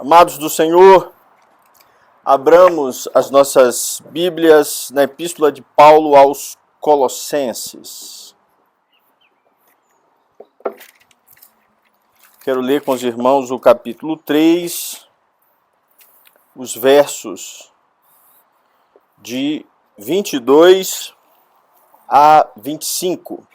Amados do Senhor, abramos as nossas Bíblias na Epístola de Paulo aos Colossenses. Quero ler com os irmãos o capítulo 3, os versos de 22 a 25.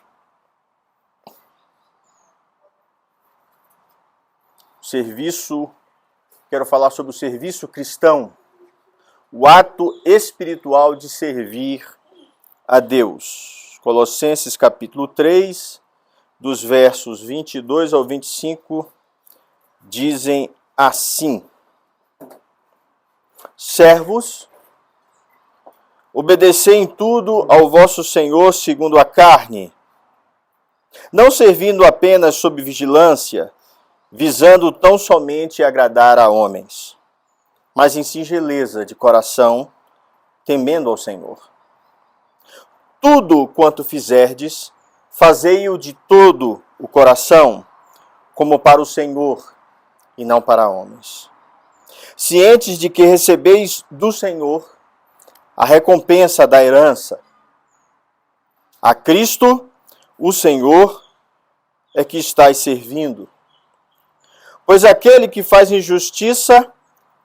Quero falar sobre o serviço cristão, o ato espiritual de servir a Deus. Colossenses capítulo 3, dos versos 22 ao 25, dizem assim: Servos, obedecei em tudo ao vosso Senhor segundo a carne, não servindo apenas sob vigilância, visando tão somente agradar a homens, mas em singeleza de coração, temendo ao Senhor. Tudo quanto fizerdes, fazei-o de todo o coração, como para o Senhor, e não para homens. Cientes de que recebeis do Senhor a recompensa da herança. A Cristo, o Senhor, é que estáis servindo. Pois aquele que faz injustiça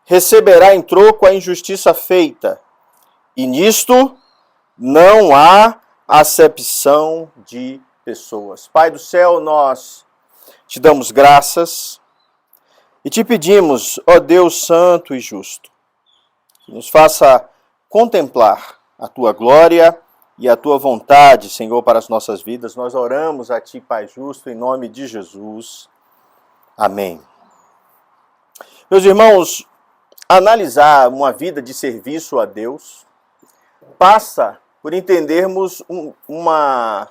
receberá em troco a injustiça feita, e nisto não há acepção de pessoas. Pai do céu, nós te damos graças e te pedimos, ó Deus santo e justo, que nos faça contemplar a tua glória e a tua vontade, Senhor, para as nossas vidas. Nós oramos a ti, Pai justo, em nome de Jesus. Amém. Meus irmãos, analisar uma vida de serviço a Deus passa por entendermos uma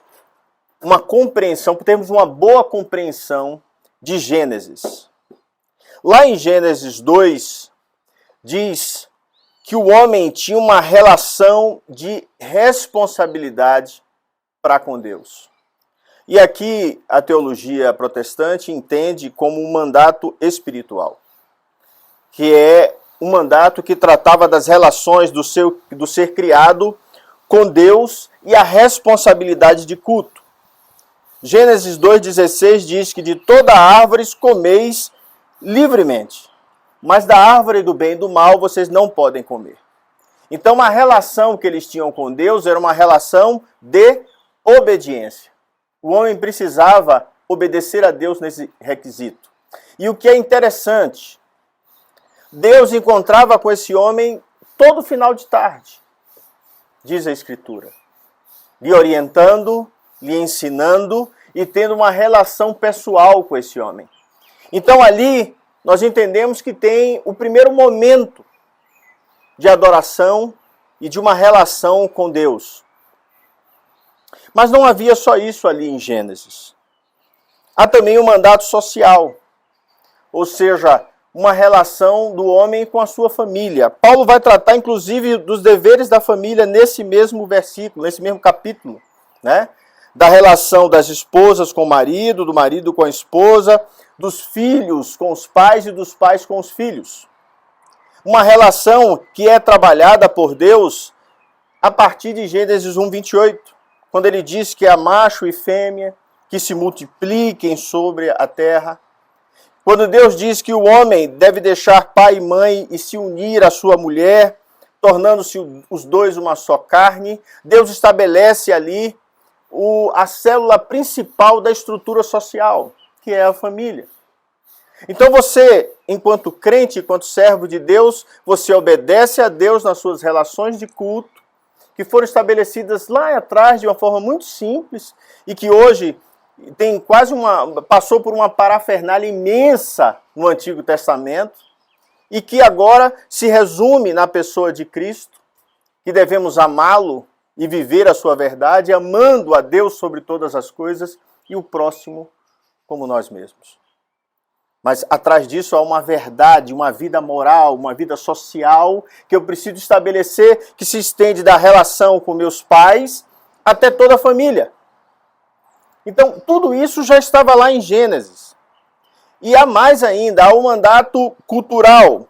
compreensão, por termos uma boa compreensão de Gênesis. Lá em Gênesis 2, diz que o homem tinha uma relação de responsabilidade para com Deus. E aqui a teologia protestante entende como um mandato espiritual, que é um mandato que tratava das relações do ser criado com Deus e a responsabilidade de culto. Gênesis 2,16 diz que de toda árvore comeis livremente, mas da árvore do bem e do mal vocês não podem comer. Então a relação que eles tinham com Deus era uma relação de obediência. O homem precisava obedecer a Deus nesse requisito. E o que é interessante, Deus encontrava com esse homem todo final de tarde, diz a Escritura, lhe orientando, lhe ensinando e tendo uma relação pessoal com esse homem. Então ali nós entendemos que tem o primeiro momento de adoração e de uma relação com Deus. Mas não havia só isso ali em Gênesis. Há também um mandato social, ou seja, uma relação do homem com a sua família. Paulo vai tratar, inclusive, dos deveres da família nesse mesmo versículo, nesse mesmo capítulo, né? Da relação das esposas com o marido, do marido com a esposa, dos filhos com os pais e dos pais com os filhos. Uma relação que é trabalhada por Deus a partir de Gênesis 1:28, quando ele diz que há macho e fêmea que se multipliquem sobre a terra. Quando Deus diz que o homem deve deixar pai e mãe e se unir à sua mulher, tornando-se os dois uma só carne, Deus estabelece ali a célula principal da estrutura social, que é a família. Então você, enquanto crente, enquanto servo de Deus, você obedece a Deus nas suas relações de culto, que foram estabelecidas lá atrás de uma forma muito simples e que hoje tem passou por uma parafernália imensa no Antigo Testamento e que agora se resume na pessoa de Cristo, que devemos amá-lo e viver a sua verdade, amando a Deus sobre todas as coisas e o próximo como nós mesmos. Mas atrás disso há uma verdade, uma vida moral, uma vida social que eu preciso estabelecer, que se estende da relação com meus pais até toda a família. Então, tudo isso já estava lá em Gênesis. E há mais ainda, há um mandato cultural,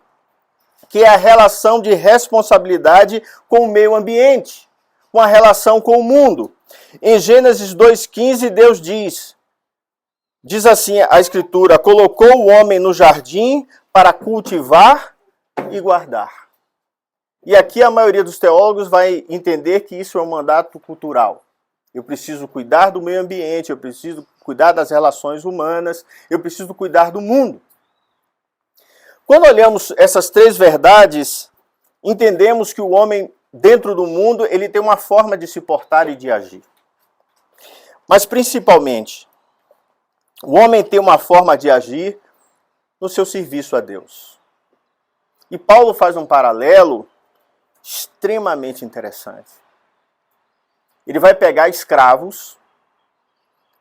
que é a relação de responsabilidade com o meio ambiente, com a relação com o mundo. Em Gênesis 2,15, Deus diz assim a Escritura: colocou o homem no jardim para cultivar e guardar. E aqui a maioria dos teólogos vai entender que isso é um mandato cultural. Eu preciso cuidar do meio ambiente, eu preciso cuidar das relações humanas, eu preciso cuidar do mundo. Quando olhamos essas três verdades, entendemos que o homem, dentro do mundo, ele tem uma forma de se portar e de agir. Mas, principalmente, o homem tem uma forma de agir no seu serviço a Deus. E Paulo faz um paralelo extremamente interessante. Ele vai pegar escravos,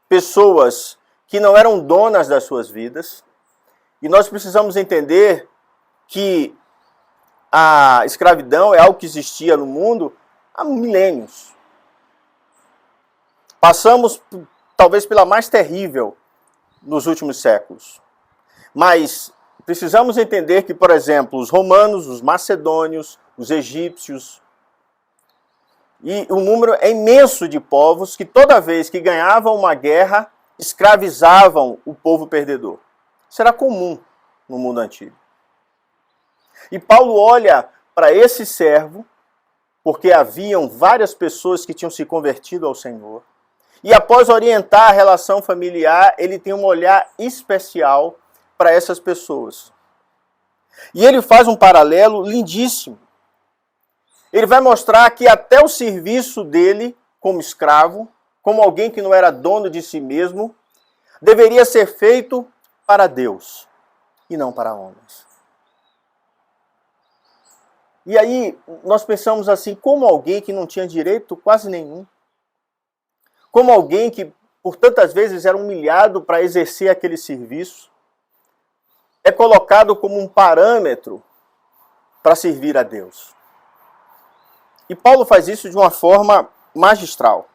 pessoas que não eram donas das suas vidas, e nós precisamos entender que a escravidão é algo que existia no mundo há milênios. Passamos, talvez, pela mais terrível nos últimos séculos. Mas precisamos entender que, por exemplo, os romanos, os macedônios, os egípcios, e o número é imenso de povos que toda vez que ganhavam uma guerra, escravizavam o povo perdedor. Isso era comum no mundo antigo. E Paulo olha para esse servo, porque haviam várias pessoas que tinham se convertido ao Senhor, e após orientar a relação familiar, ele tem um olhar especial para essas pessoas. E ele faz um paralelo lindíssimo. Ele vai mostrar que até o serviço dele como escravo, como alguém que não era dono de si mesmo, deveria ser feito para Deus e não para homens. E aí nós pensamos assim, como alguém que não tinha direito quase nenhum, como alguém que por tantas vezes era humilhado para exercer aquele serviço, é colocado como um parâmetro para servir a Deus. E Paulo faz isso de uma forma magistral.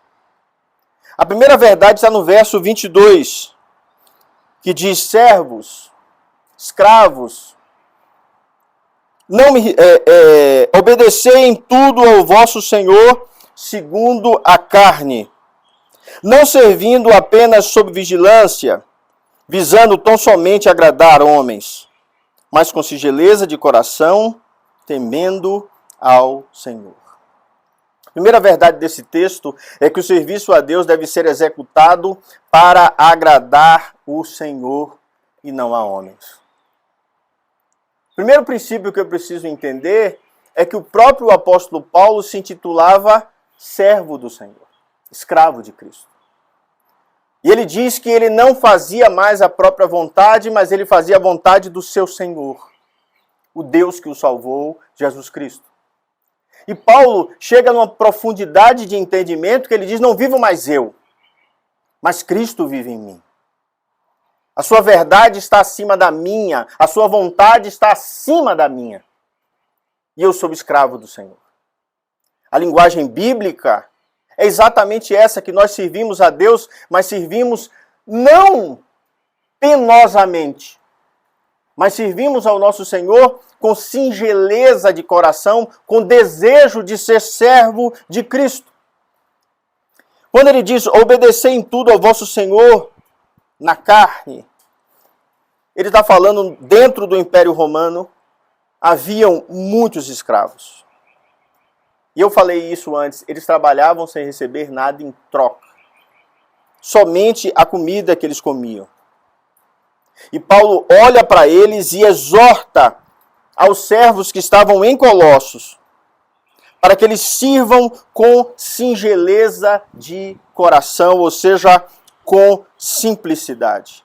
A primeira verdade está no verso 22, que diz: servos, escravos, obedecei em tudo ao vosso Senhor segundo a carne, não servindo apenas sob vigilância, visando tão somente agradar homens, mas com singeleza de coração, temendo ao Senhor. A primeira verdade desse texto é que o serviço a Deus deve ser executado para agradar o Senhor e não a homens. O primeiro princípio que eu preciso entender é que o próprio apóstolo Paulo se intitulava servo do Senhor, escravo de Cristo. E ele diz que ele não fazia mais a própria vontade, mas ele fazia a vontade do seu Senhor, o Deus que o salvou, Jesus Cristo. E Paulo chega numa profundidade de entendimento que ele diz: não vivo mais eu, mas Cristo vive em mim. A sua verdade está acima da minha, a sua vontade está acima da minha. E eu sou escravo do Senhor. A linguagem bíblica é exatamente essa, que nós servimos a Deus, mas servimos não penosamente, mas servimos ao nosso Senhor com singeleza de coração, com desejo de ser servo de Cristo. Quando ele diz: obedecei em tudo ao vosso Senhor na carne, ele está falando dentro do Império Romano, haviam muitos escravos. E eu falei isso antes, eles trabalhavam sem receber nada em troca. Somente a comida que eles comiam. E Paulo olha para eles e exorta aos servos que estavam em Colossos, para que eles sirvam com singeleza de coração, ou seja, com simplicidade.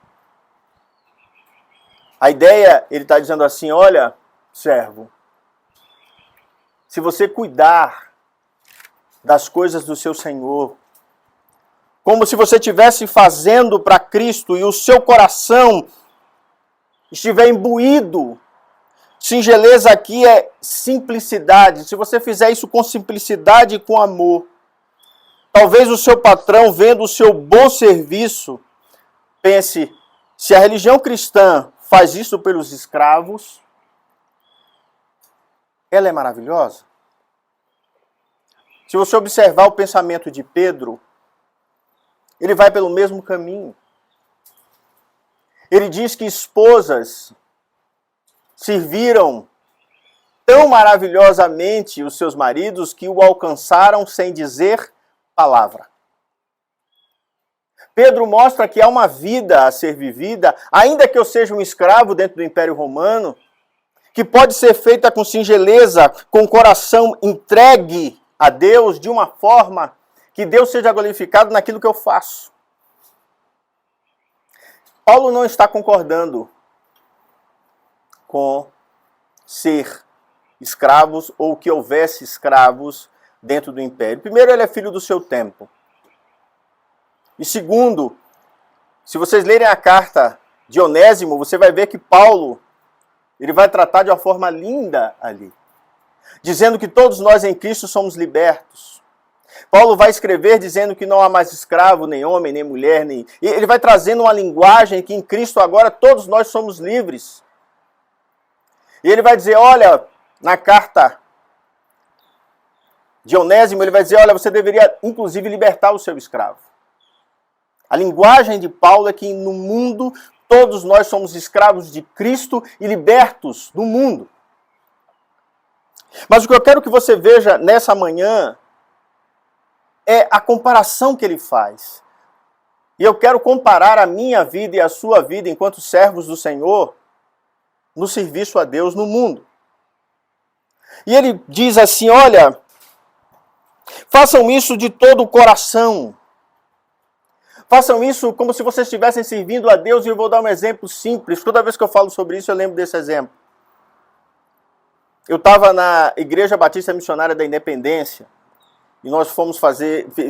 A ideia, ele está dizendo assim: olha, servo, se você cuidar das coisas do seu Senhor, como se você estivesse fazendo para Cristo e o seu coração estiver imbuído, singeleza aqui é simplicidade. Se você fizer isso com simplicidade e com amor, talvez o seu patrão, vendo o seu bom serviço, pense: Se a religião cristã faz isso pelos escravos, ela é maravilhosa. Se você observar o pensamento de Pedro, ele vai pelo mesmo caminho. Ele diz que esposas serviram tão maravilhosamente os seus maridos que o alcançaram sem dizer palavra. Pedro mostra que há uma vida a ser vivida, ainda que eu seja um escravo dentro do Império Romano, que pode ser feita com singeleza, com o coração entregue a Deus, de uma forma que Deus seja glorificado naquilo que eu faço. Paulo não está concordando com ser escravos ou que houvesse escravos dentro do império. Primeiro, ele é filho do seu tempo. E segundo, se vocês lerem a carta de Onésimo, você vai ver que Paulo, ele vai tratar de uma forma linda ali, dizendo que todos nós em Cristo somos libertos. Paulo vai escrever dizendo que não há mais escravo, nem homem, nem mulher, nem... Ele vai trazendo uma linguagem que em Cristo agora todos nós somos livres. E ele vai dizer, olha, na carta de Onésimo, ele vai dizer, olha, você deveria inclusive libertar o seu escravo. A linguagem de Paulo é que no mundo todos nós somos escravos de Cristo e libertos do mundo. Mas o que eu quero que você veja nessa manhã é a comparação que ele faz. E eu quero comparar a minha vida e a sua vida enquanto servos do Senhor no serviço a Deus no mundo. E ele diz assim, olha, façam isso de todo o coração. Façam isso como se vocês estivessem servindo a Deus, e eu vou dar um exemplo simples. Toda vez que eu falo sobre isso, eu lembro desse exemplo. Eu estava na Igreja Batista Missionária da Independência, e nós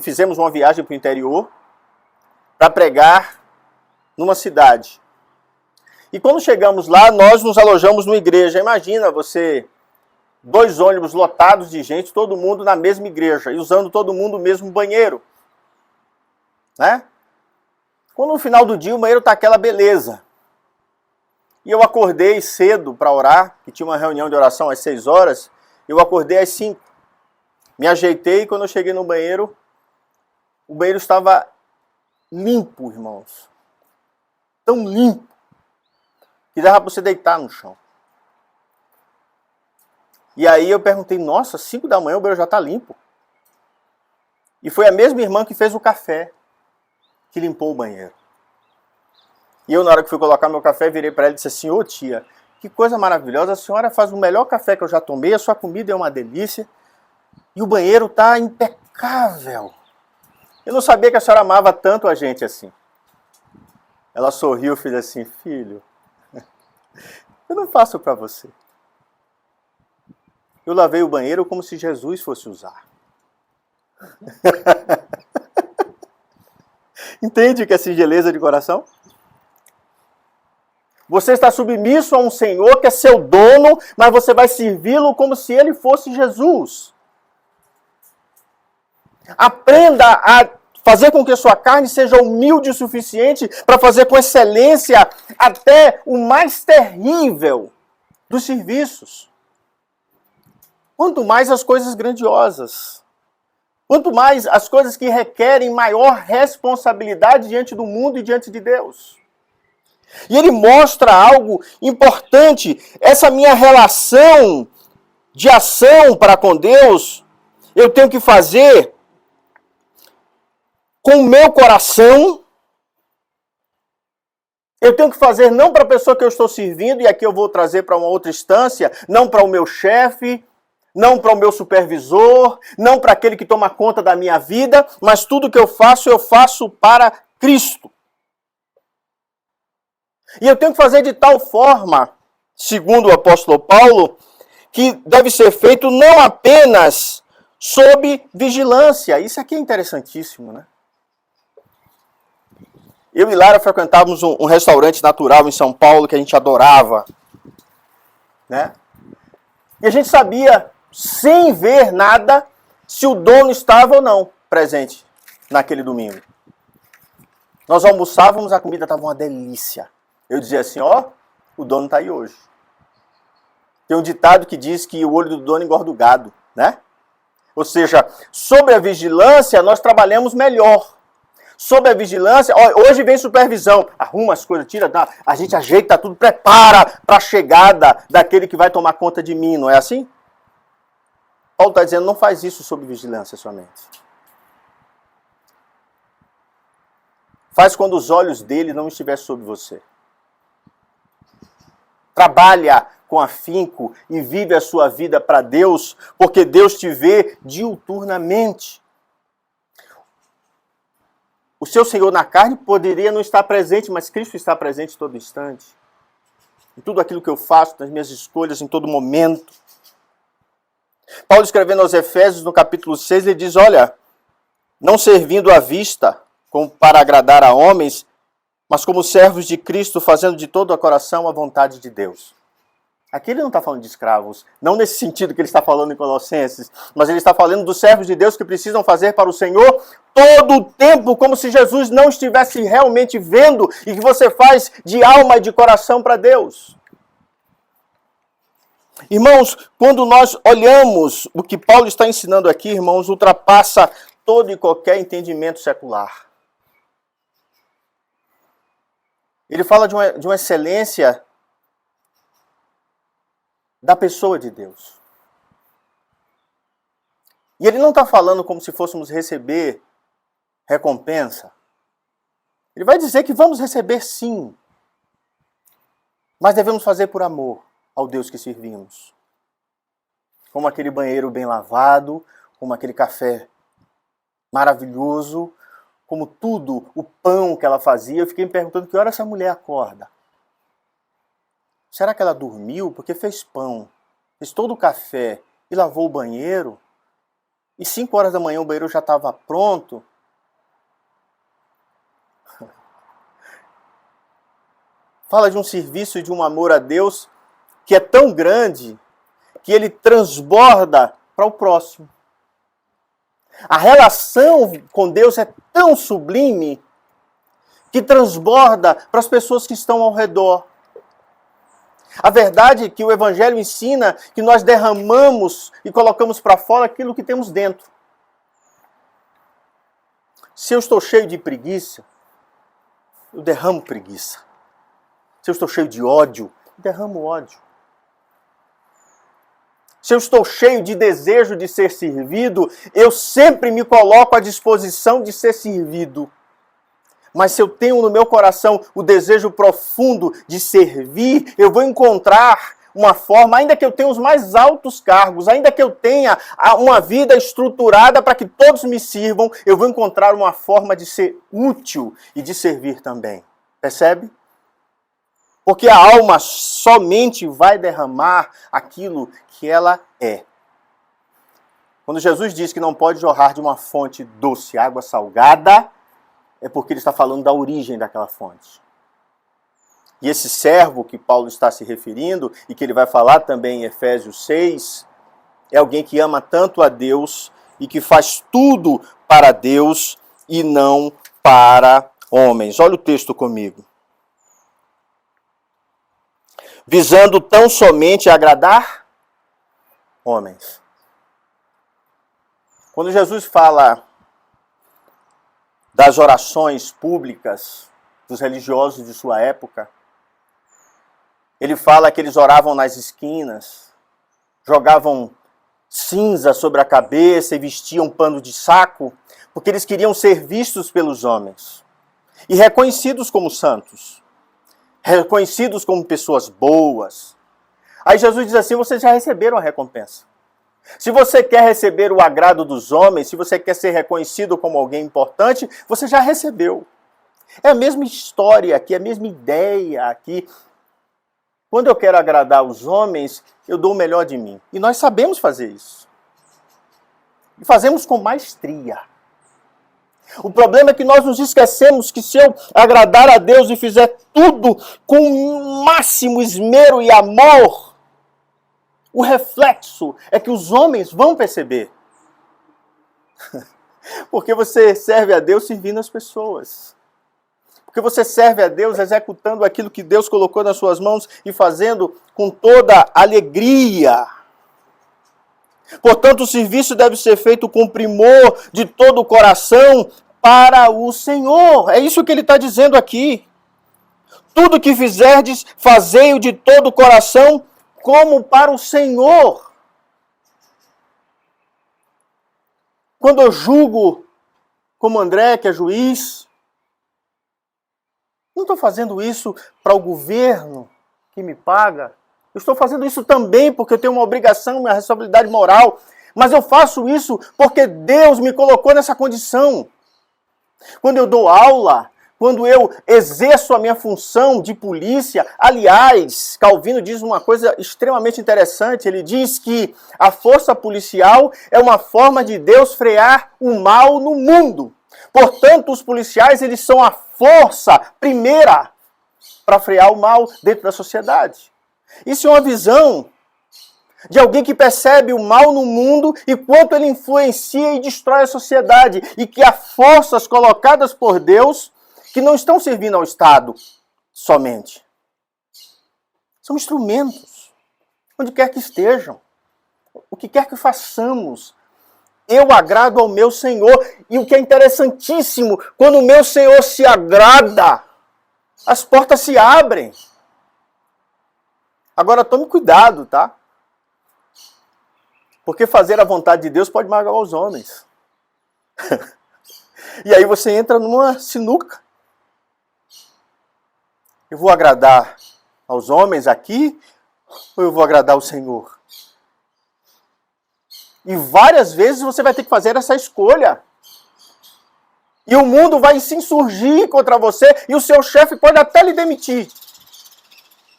fizemos uma viagem para o interior para pregar numa cidade. E quando chegamos lá, nós nos alojamos numa igreja. Imagina você, 2 ônibus lotados de gente, todo mundo na mesma igreja, e usando todo mundo o mesmo banheiro. Né? Quando no final do dia o banheiro está aquela beleza. E eu acordei cedo para orar, que tinha uma reunião de oração às 6 horas, eu acordei às 5. Me ajeitei e quando eu cheguei no banheiro, o banheiro estava limpo, irmãos. Tão limpo, que dava para você deitar no chão. E aí eu perguntei, nossa, 5 da manhã o banheiro já está limpo. E foi a mesma irmã que fez o café, que limpou o banheiro. E eu, na hora que fui colocar meu café, virei para ela e disse assim, ô tia, que coisa maravilhosa, a senhora faz o melhor café que eu já tomei, a sua comida é uma delícia, e o banheiro está impecável. Eu não sabia que a senhora amava tanto a gente assim. Ela sorriu e fez assim, filho, eu não faço para você. Eu lavei o banheiro como se Jesus fosse usar. Entende o que é singeleza de coração? Você está submisso a um Senhor que é seu dono, mas você vai servi-lo como se ele fosse Jesus. Aprenda a fazer com que a sua carne seja humilde o suficiente para fazer com excelência até o mais terrível dos serviços. Quanto mais as coisas grandiosas. Quanto mais as coisas que requerem maior responsabilidade diante do mundo e diante de Deus. E ele mostra algo importante. Essa minha relação de ação para com Deus, eu tenho que fazer com o meu coração. Eu tenho que fazer não para a pessoa que eu estou servindo, e aqui eu vou trazer para uma outra instância, não para o meu chefe, não para o meu supervisor, não para aquele que toma conta da minha vida, mas tudo que eu faço para Cristo. E eu tenho que fazer de tal forma, segundo o apóstolo Paulo, que deve ser feito não apenas sob vigilância. Isso aqui é interessantíssimo, né? Eu e Lara frequentávamos um restaurante natural em São Paulo que a gente adorava, né? E a gente sabia, sem ver nada, se o dono estava ou não presente naquele domingo. Nós almoçávamos, a comida estava uma delícia. eu dizia assim, ó, o dono está aí hoje. Tem um ditado que diz que o olho do dono engorda o gado, né? Ou seja, sob a vigilância nós trabalhamos melhor. Sob a vigilância, ó, hoje vem supervisão, arruma as coisas, tira, a gente ajeita tudo, prepara para a chegada daquele que vai tomar conta de mim, não é assim? Paulo está dizendo, não faz isso sob vigilância somente. Faz quando os olhos dele não estiverem sobre você. Trabalha com afinco e vive a sua vida para Deus, porque Deus te vê diuturnamente. O seu Senhor na carne poderia não estar presente, mas Cristo está presente todo instante. Em tudo aquilo que eu faço, nas minhas escolhas, em todo momento. Paulo escrevendo aos Efésios, no capítulo 6, ele diz, olha, não servindo à vista, como para agradar a homens, mas como servos de Cristo, fazendo de todo o coração a vontade de Deus. Aqui ele não está falando de escravos, não nesse sentido que ele está falando em Colossenses, mas ele está falando dos servos de Deus que precisam fazer para o Senhor todo o tempo, como se Jesus não estivesse realmente vendo, e que você faz de alma e de coração para Deus. Irmãos, quando nós olhamos o que Paulo está ensinando aqui, irmãos, ultrapassa todo e qualquer entendimento secular. Ele fala de uma excelência da pessoa de Deus. E ele não está falando como se fôssemos receber recompensa. Ele vai dizer que vamos receber sim, mas devemos fazer por amor ao Deus que servimos. Como aquele banheiro bem lavado, como aquele café maravilhoso, como tudo, o pão que ela fazia. Eu fiquei me perguntando que hora essa mulher acorda. Será que ela dormiu? Porque fez pão, fez todo o café e lavou o banheiro. E 5 horas da manhã o banheiro já estava pronto. Fala de um serviço e de um amor a Deus que é tão grande que ele transborda para o próximo. A relação com Deus é tão sublime que transborda para as pessoas que estão ao redor. A verdade é que o Evangelho ensina que nós derramamos e colocamos para fora aquilo que temos dentro. Se eu estou cheio de preguiça, eu derramo preguiça. Se eu estou cheio de ódio, eu derramo ódio. Se eu estou cheio de desejo de ser servido, eu sempre me coloco à disposição de ser servido. Mas se eu tenho no meu coração o desejo profundo de servir, eu vou encontrar uma forma, ainda que eu tenha os mais altos cargos, ainda que eu tenha uma vida estruturada para que todos me sirvam, eu vou encontrar uma forma de ser útil e de servir também. Percebe? Porque a alma somente vai derramar aquilo que ela é. Quando Jesus diz que não pode jorrar de uma fonte doce água salgada, é porque ele está falando da origem daquela fonte. E esse servo que Paulo está se referindo, e que ele vai falar também em Efésios 6, é alguém que ama tanto a Deus e que faz tudo para Deus e não para homens. Olha o texto comigo. Visando tão somente agradar homens. Quando Jesus fala das orações públicas dos religiosos de sua época, ele fala que eles oravam nas esquinas, jogavam cinza sobre a cabeça e vestiam pano de saco, porque eles queriam ser vistos pelos homens e reconhecidos como santos, reconhecidos como pessoas boas. Aí Jesus diz assim, vocês já receberam a recompensa. Se você quer receber o agrado dos homens, se você quer ser reconhecido como alguém importante, você já recebeu. É a mesma história aqui, a mesma ideia aqui. Quando eu quero agradar os homens, eu dou o melhor de mim. E nós sabemos fazer isso. E fazemos com maestria. O problema é que nós nos esquecemos que se eu agradar a Deus e fizer tudo com o máximo esmero e amor, o reflexo é que os homens vão perceber. Porque você serve a Deus servindo as pessoas. Porque você serve a Deus executando aquilo que Deus colocou nas suas mãos e fazendo com toda alegria. Portanto, o serviço deve ser feito com primor de todo o coração para o Senhor. É isso que ele está dizendo aqui. Tudo que fizerdes, fazei-o de todo o coração, como para o Senhor. Quando eu julgo, como André, que é juiz, não estou fazendo isso para o governo que me paga. Eu estou fazendo isso também porque eu tenho uma obrigação, uma responsabilidade moral. Mas eu faço isso porque Deus me colocou nessa condição. Quando eu dou aula, quando eu exerço a minha função de polícia, aliás, Calvino diz uma coisa extremamente interessante. Ele diz que a força policial é uma forma de Deus frear o mal no mundo. Portanto, os policiais, eles são a força primeira para frear o mal dentro da sociedade. Isso é uma visão de alguém que percebe o mal no mundo e quanto ele influencia e destrói a sociedade. E que há forças colocadas por Deus que não estão servindo ao Estado somente. São instrumentos, onde quer que estejam, o que quer que façamos. Eu agrado ao meu Senhor. E o que é interessantíssimo, quando o meu Senhor se agrada, as portas se abrem. Agora tome cuidado, tá? Porque fazer a vontade de Deus pode magoar os homens. E aí você entra numa sinuca. Eu vou agradar aos homens aqui ou eu vou agradar ao Senhor? E várias vezes você vai ter que fazer essa escolha. E o mundo vai se insurgir contra você e o seu chefe pode até lhe demitir.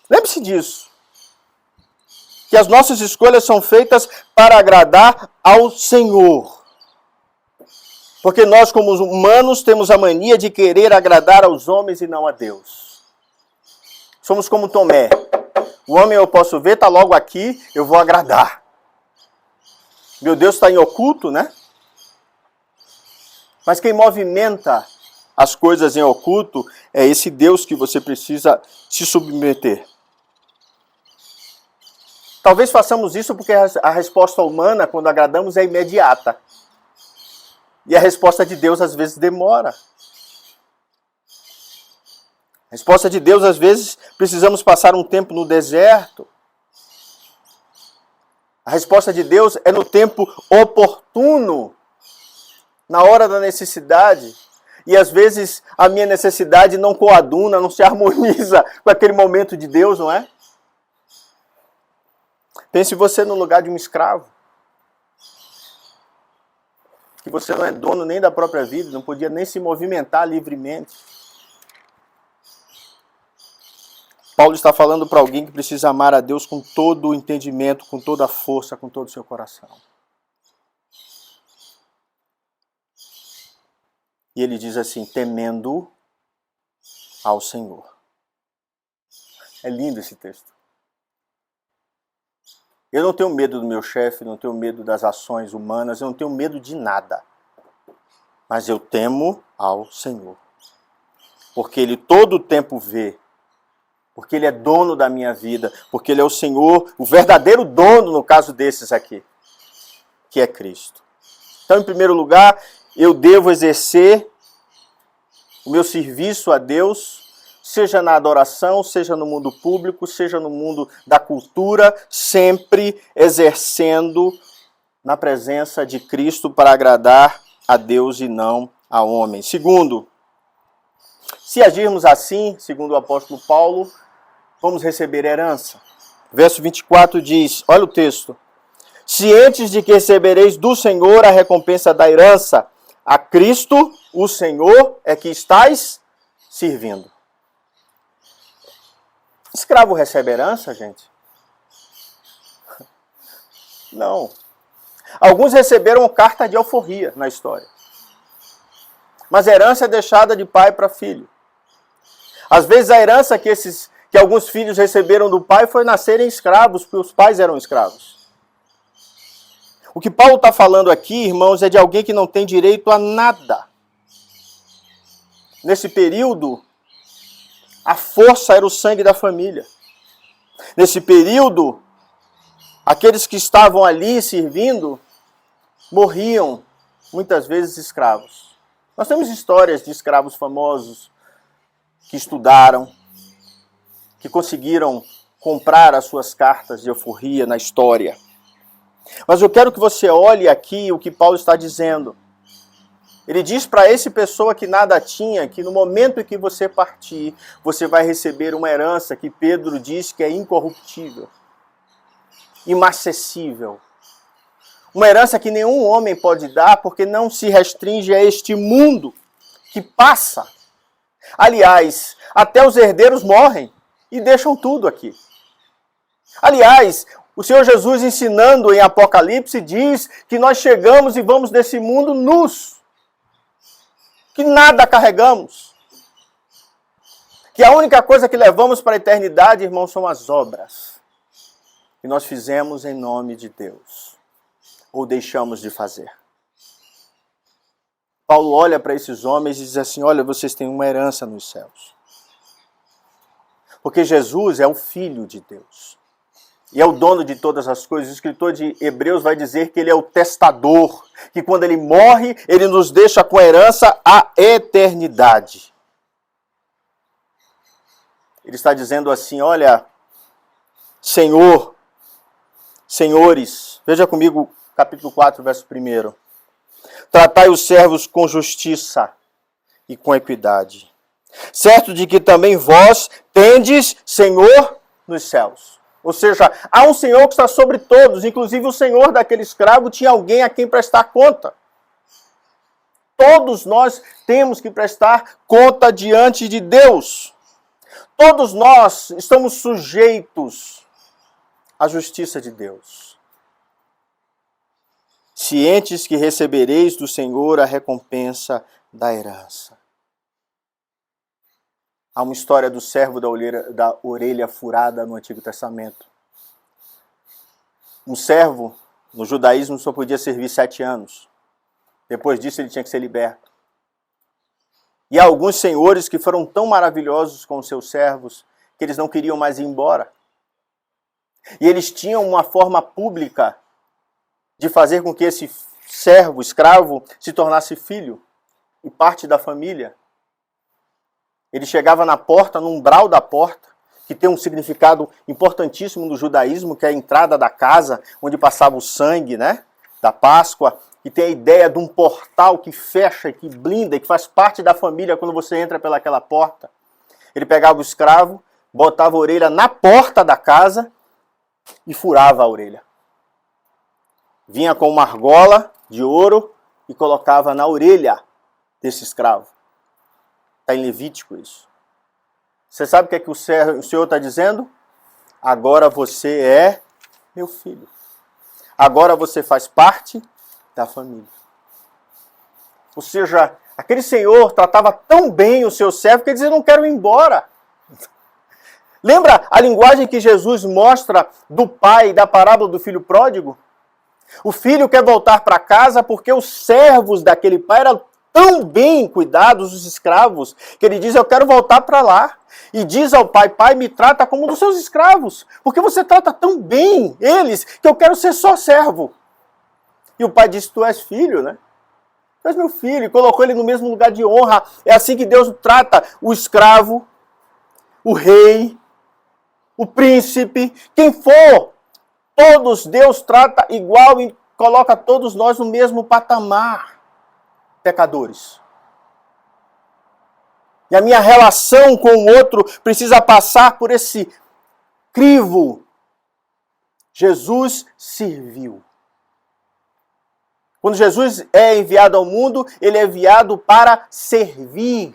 Lembre-se disso. Que as nossas escolhas são feitas para agradar ao Senhor. Porque nós, como humanos, temos a mania de querer agradar aos homens e não a Deus. Somos como Tomé. O homem eu posso ver, está logo aqui, eu vou agradar. Meu Deus está em oculto, né? Mas quem movimenta as coisas em oculto é esse Deus que você precisa se submeter. Talvez façamos isso porque a resposta humana, quando agradamos, é imediata. E a resposta de Deus, às vezes, demora. A resposta de Deus, às vezes, precisamos passar um tempo no deserto. A resposta de Deus é no tempo oportuno, na hora da necessidade. E, às vezes, a minha necessidade não coaduna, não se harmoniza com aquele momento de Deus, não é? Pense você no lugar de um escravo. Que você não é dono nem da própria vida, não podia nem se movimentar livremente. Paulo está falando para alguém que precisa amar a Deus com todo o entendimento, com toda a força, com todo o seu coração. E ele diz assim, temendo ao Senhor. É lindo esse texto. Eu não tenho medo do meu chefe, não tenho medo das ações humanas, eu não tenho medo de nada. Mas eu temo ao Senhor. Porque Ele todo o tempo vê. Porque Ele é dono da minha vida. Porque Ele é o Senhor, o verdadeiro dono no caso desses aqui. Que é Cristo. Então, em primeiro lugar, eu devo exercer o meu serviço a Deus, seja na adoração, seja no mundo público, seja no mundo da cultura, sempre exercendo na presença de Cristo para agradar a Deus e não a homem. Segundo, se agirmos assim, segundo o apóstolo Paulo, vamos receber herança. Verso 24 diz, olha o texto, cientes de que recebereis do Senhor a recompensa da herança, a Cristo, o Senhor, é que estáis servindo. Escravo recebe herança, gente? Não. Alguns receberam carta de alforria na história. Mas a herança é deixada de pai para filho. Às vezes a herança que alguns filhos receberam do pai foi nascerem escravos, porque os pais eram escravos. O que Paulo está falando aqui, irmãos, é de alguém que não tem direito a nada. Nesse período, A força era o sangue da família. Nesse período, aqueles que estavam ali servindo morriam, muitas vezes escravos. Nós temos histórias de escravos famosos que estudaram, que conseguiram comprar as suas cartas de alforria na história. Mas eu quero que você olhe aqui o que Paulo está dizendo. Ele diz para essa pessoa que nada tinha, que no momento em que você partir, você vai receber uma herança que Pedro diz que é incorruptível, imacessível. Uma herança que nenhum homem pode dar, porque não se restringe a este mundo que passa. Aliás, até os herdeiros morrem e deixam tudo aqui. Aliás, o Senhor Jesus, ensinando em Apocalipse, diz que nós chegamos e vamos desse mundo nus, que nada carregamos, que a única coisa que levamos para a eternidade, irmãos, são as obras que nós fizemos em nome de Deus, ou deixamos de fazer. Paulo olha para esses homens e diz assim, olha, vocês têm uma herança nos céus. Porque Jesus é o Filho de Deus. E é o dono de todas as coisas. O escritor de Hebreus vai dizer que ele é o testador, que quando ele morre, ele nos deixa com herança a eternidade. Ele está dizendo assim, olha, Senhor, senhores, veja comigo capítulo 4, verso 1. Tratai os servos com justiça e com equidade, certo de que também vós tendes Senhor nos céus. Ou seja, há um Senhor que está sobre todos, inclusive o Senhor daquele escravo tinha alguém a quem prestar conta. Todos nós temos que prestar conta diante de Deus. Todos nós estamos sujeitos à justiça de Deus. Cientes que recebereis do Senhor a recompensa da herança. Há uma história do servo da orelha furada no Antigo Testamento. Um servo, no judaísmo, só podia servir 7 anos. Depois disso, ele tinha que ser liberto. E há alguns senhores que foram tão maravilhosos com os seus servos que eles não queriam mais ir embora. E eles tinham uma forma pública de fazer com que esse servo, escravo, se tornasse filho e parte da família. Ele chegava na porta, no umbral da porta, que tem um significado importantíssimo no judaísmo, que é a entrada da casa, onde passava o sangue, né, da Páscoa, e tem a ideia de um portal que fecha, que blinda, que faz parte da família quando você entra pelaquela porta. Ele pegava o escravo, botava a orelha na porta da casa e furava a orelha. Vinha com uma argola de ouro e colocava na orelha desse escravo. Está em Levítico isso. Você sabe o que é que o Senhor está dizendo? Agora você é meu filho. Agora você faz parte da família. Ou seja, aquele Senhor tratava tão bem o seu servo que ele dizia, não quero ir embora. Lembra a linguagem que Jesus mostra do pai, da parábola do filho pródigo? O filho quer voltar para casa porque os servos daquele pai eram tão bem cuidados, os escravos, que ele diz, eu quero voltar para lá. E diz ao pai, pai, me trata como um dos seus escravos, porque você trata tão bem eles, que eu quero ser só servo. E o pai disse, tu és filho, né? Tu és meu filho, e colocou ele no mesmo lugar de honra. É assim que Deus trata o escravo, o rei, o príncipe, quem for. Todos Deus trata igual e coloca todos nós no mesmo patamar. Pecadores. E a minha relação com o outro precisa passar por esse crivo. Jesus serviu. Quando Jesus é enviado ao mundo, ele é enviado para servir.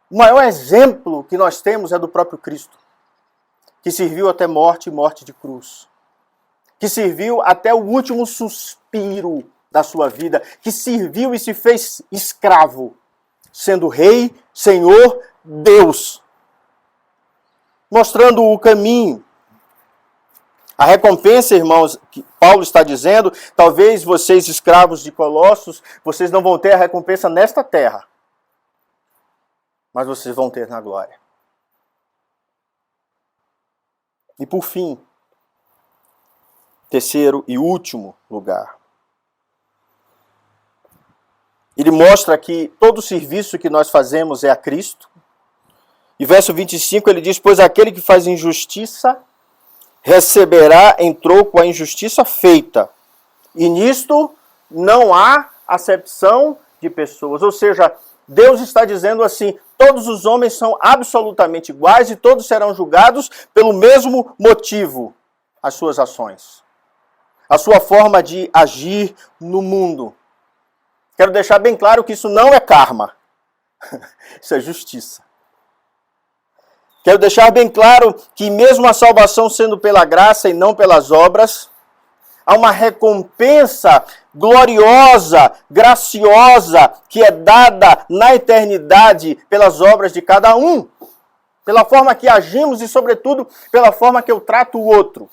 O maior exemplo que nós temos é do próprio Cristo, que serviu até morte e morte de cruz. Que serviu até o último suspiro da sua vida, que serviu e se fez escravo, sendo rei, Senhor, Deus, mostrando o caminho. A recompensa, irmãos, que Paulo está dizendo, talvez vocês escravos de Colossos, vocês não vão ter a recompensa nesta terra. mas vocês vão ter na glória. E por fim, terceiro e último lugar, ele mostra que todo serviço que nós fazemos é a Cristo. E verso 25 ele diz: pois aquele que faz injustiça receberá em troco a injustiça feita. E nisto não há acepção de pessoas. Ou seja, Deus está dizendo assim: todos os homens são absolutamente iguais e todos serão julgados pelo mesmo motivo, as suas ações, a sua forma de agir no mundo. Quero deixar bem claro que isso não é karma, isso é justiça. Quero deixar bem claro que mesmo a salvação sendo pela graça e não pelas obras, há uma recompensa gloriosa, graciosa, que é dada na eternidade pelas obras de cada um. Pela forma que agimos e, sobretudo, pela forma que eu trato o outro.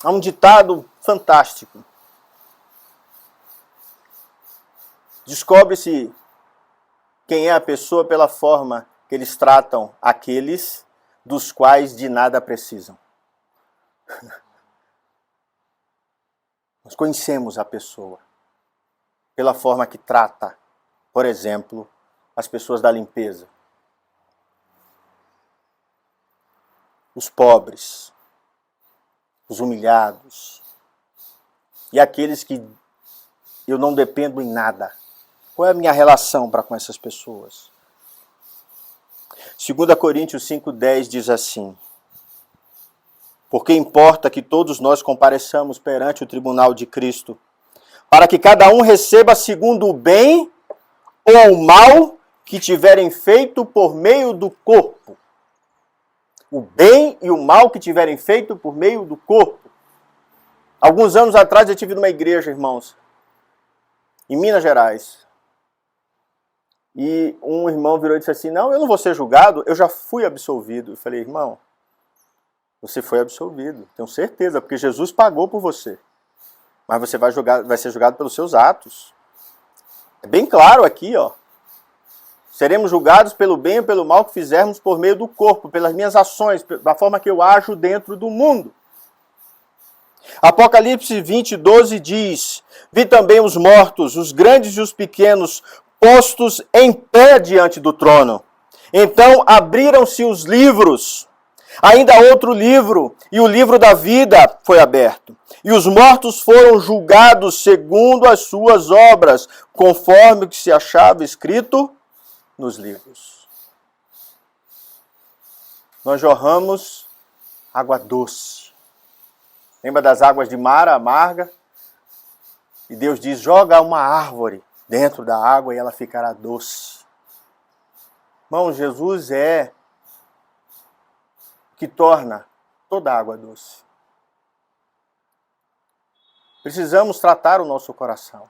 Há um ditado fantástico. Descobre-se quem é a pessoa pela forma que eles tratam aqueles dos quais de nada precisam. Nós conhecemos a pessoa pela forma que trata, por exemplo, as pessoas da limpeza, os pobres, os humilhados e aqueles que eu não dependo em nada. Qual é a minha relação para com essas pessoas? 2 Coríntios 5,10 diz assim: porque importa que todos nós compareçamos perante o tribunal de Cristo, para que cada um receba segundo o bem ou o mal que tiverem feito por meio do corpo. O bem e o mal que tiverem feito por meio do corpo. Alguns anos atrás eu estive numa igreja, irmãos, em Minas Gerais. E um irmão virou e disse assim: não, eu não vou ser julgado, eu já fui absolvido. Eu falei: irmão, você foi absolvido, tenho certeza, porque Jesus pagou por você. Mas você vai ser julgado pelos seus atos. É bem claro aqui, ó. Seremos julgados pelo bem ou pelo mal que fizermos por meio do corpo, pelas minhas ações, da forma que eu ajo dentro do mundo. Apocalipse 20:12 diz: vi também os mortos, os grandes e os pequenos, postos em pé diante do trono. Então abriram-se os livros. Ainda outro livro, e o livro da vida foi aberto. E os mortos foram julgados segundo as suas obras, conforme o que se achava escrito nos livros. Nós jorramos água doce. Lembra das águas de Mara, amarga? E Deus diz: joga uma árvore dentro da água e ela ficará doce. Irmão, Jesus é que torna toda a água doce. Precisamos tratar o nosso coração.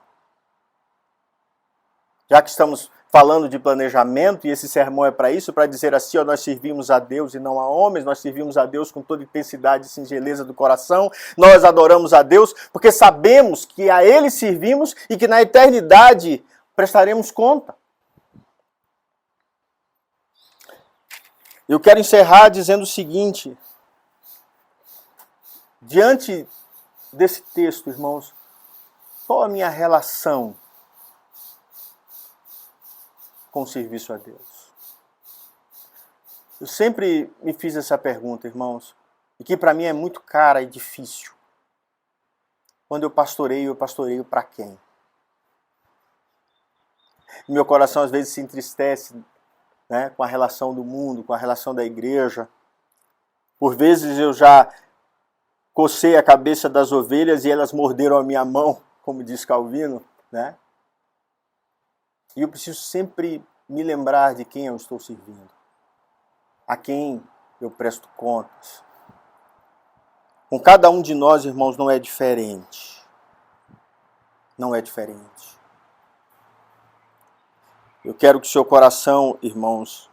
Já que estamos falando de planejamento, e esse sermão é para isso, para dizer assim: ó, nós servimos a Deus e não a homens, nós servimos a Deus com toda intensidade e singeleza do coração, nós adoramos a Deus porque sabemos que a Ele servimos e que na eternidade prestaremos conta. Eu quero encerrar dizendo o seguinte: diante desse texto, irmãos, qual a minha relação com o serviço a Deus? Eu sempre me fiz essa pergunta, irmãos, e que para mim é muito cara e difícil. Quando eu pastoreio para quem? Meu coração às vezes se entristece, né, com a relação do mundo, com a relação da igreja. Por vezes eu já cocei a cabeça das ovelhas e elas morderam a minha mão, como diz Calvino, né? E eu preciso sempre me lembrar de quem eu estou servindo, a quem eu presto contas. Com cada um de nós, irmãos, não é diferente. Não é diferente. Eu quero que seu coração, irmãos,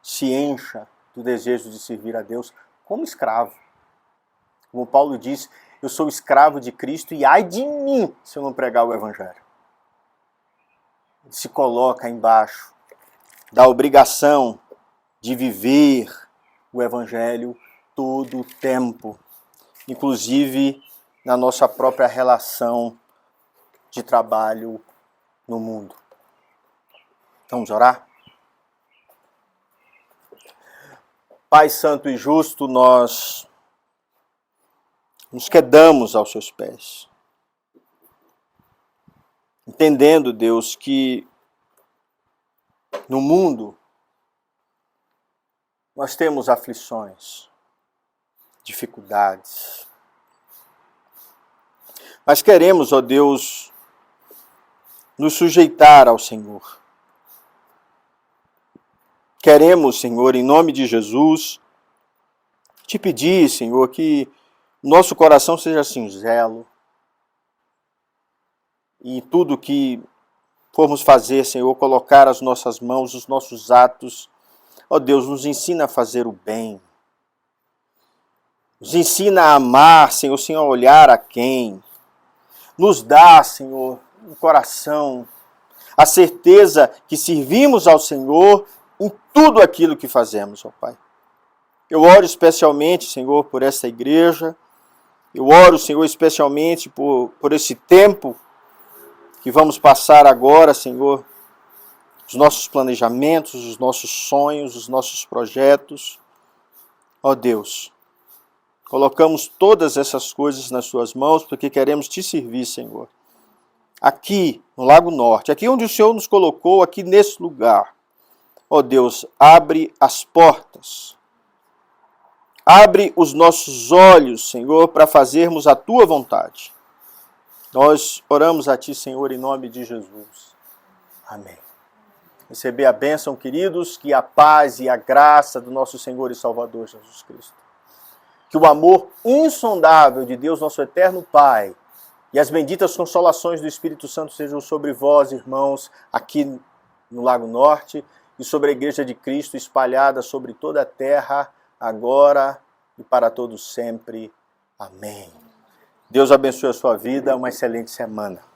se encha do desejo de servir a Deus como escravo. Como Paulo diz: eu sou escravo de Cristo e ai de mim se eu não pregar o Evangelho. se coloca embaixo da obrigação de viver o Evangelho todo o tempo, inclusive na nossa própria relação de trabalho no mundo. Vamos orar? Pai Santo e Justo, nós nos quedamos aos seus pés, entendendo, Deus, que no mundo nós temos aflições, dificuldades, mas queremos, ó Deus, nos sujeitar ao Senhor. Queremos, Senhor, em nome de Jesus, te pedir, Senhor, que nosso coração seja singelo e tudo que formos fazer, Senhor, colocar as nossas mãos, os nossos atos, ó Deus, nos ensina a fazer o bem. Nos ensina a amar, Senhor, sem olhar a quem. Nos dá, Senhor, um coração, a certeza que servimos ao Senhor em tudo aquilo que fazemos, ó Pai. Eu oro especialmente, Senhor, por essa igreja. Eu oro, Senhor, especialmente por esse tempo que vamos passar agora, Senhor. Os nossos planejamentos, os nossos sonhos, os nossos projetos. Ó Deus, colocamos todas essas coisas nas suas mãos porque queremos te servir, Senhor. Aqui, no Lago Norte, aqui onde o Senhor nos colocou, aqui nesse lugar. Ó Deus, abre as portas. Abre os nossos olhos, Senhor, para fazermos a tua vontade. Nós oramos a ti, Senhor, em nome de Jesus. Amém. Receber a bênção, queridos, que a paz e a graça do nosso Senhor e Salvador Jesus Cristo, que o amor insondável de Deus, nosso eterno Pai, e as benditas consolações do Espírito Santo sejam sobre vós, irmãos, aqui no Lago Norte, e sobre a Igreja de Cristo espalhada sobre toda a terra, agora e para todos sempre. Amém. Deus abençoe a sua vida, uma excelente semana.